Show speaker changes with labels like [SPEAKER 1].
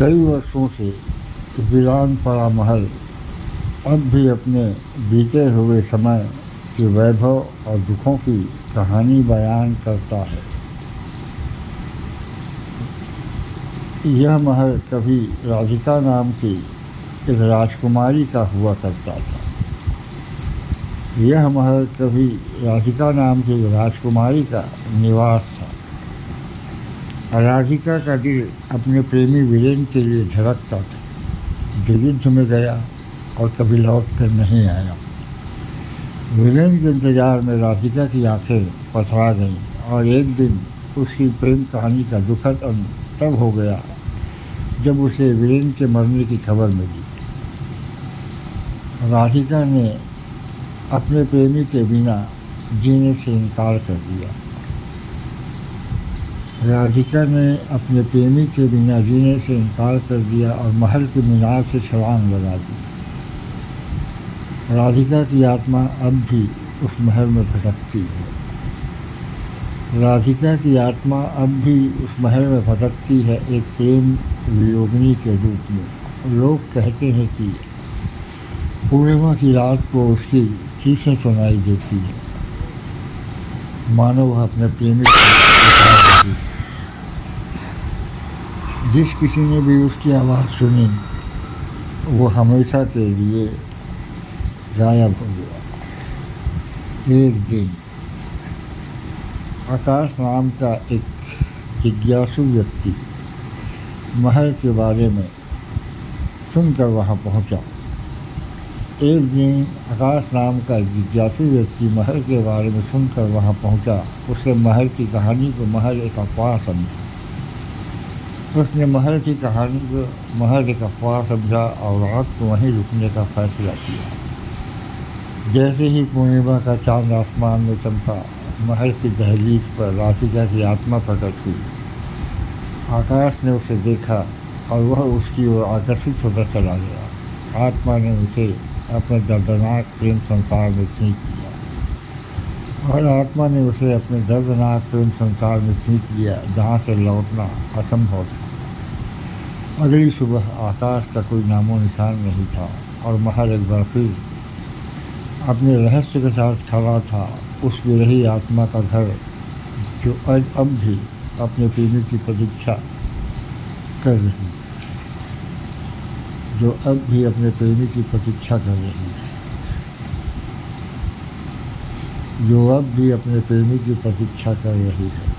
[SPEAKER 1] कई वर्षों से वीरान पड़ा महल अब भी अपने बीते हुए समय के वैभव और दुखों की कहानी बयान करता है। यह महल कभी राधिका नाम की एक राजकुमारी का हुआ करता था। यह महल कभी राधिका नाम की राजकुमारी का निवास था। राधिका का दिल अपने प्रेमी वीरेन के लिए धड़कता था, जो युद्ध में गया और कभी लौट कर नहीं आया। वीरेन के इंतजार में राधिका की आंखें पथरा गईं और एक दिन उसकी प्रेम कहानी का दुखद अंत तब हो गया जब उसे वीरेन के मरने की खबर मिली। राधिका ने अपने प्रेमी के बिना जीने से इनकार कर दिया। राधिका ने अपने प्रेमी के बिना जीने से इनकार कर दिया और महल की मीनार से छलांग लगा दी। राधिका की आत्मा अब भी उस महल में भटकती है। राधिका की आत्मा अब भी उस महल में भटकती है, एक प्रेम वियोगिनी के रूप में। लोग कहते हैं कि पूर्णिमा की रात को उसकी चीखें सुनाई देती है, मानो वह अपने प्रेमी को पुकार रही है। जिस किसी ने भी उसकी आवाज़ सुनी वो हमेशा के लिए गायब हो गया। एक दिन आकाश नाम का एक जिज्ञासु व्यक्ति महल के बारे में सुनकर वहाँ पहुँचा। एक दिन आकाश नाम का जिज्ञासु व्यक्ति महल के बारे में सुनकर वहाँ पहुँचा। उसने महल की कहानी को महज एक अफवाह समझा। उसने महल की कहानी को महज एक अफवाह समझा और रात को वहीं रुकने का फैसला किया। जैसे ही पूर्णिमा का चांद आसमान में चमका, महल की दहलीज पर राधिका की आत्मा प्रकट हुई। आकाश ने उसे देखा और वह उसकी ओर आकर्षित होकर चला गया। आत्मा ने उसे अपने दर्दनाक प्रेम संसार में खींच लिया और आत्मा ने उसे अपने दर्दनाक प्रेम संसार में खींच लिया, जहाँ से लौटना असंभव था। अगली सुबह आकाश का कोई नामो निशान नहीं था और महल एक बार फिर अपने रहस्य के साथ खड़ा था। उस विरही आत्मा का घर जो अब भी अपने प्रेमी की प्रतीक्षा कर रही है, जो अब भी अपने प्रेमी की प्रतीक्षा कर रही है, जो अब भी अपने प्रेमी की प्रतीक्षा कर रही है।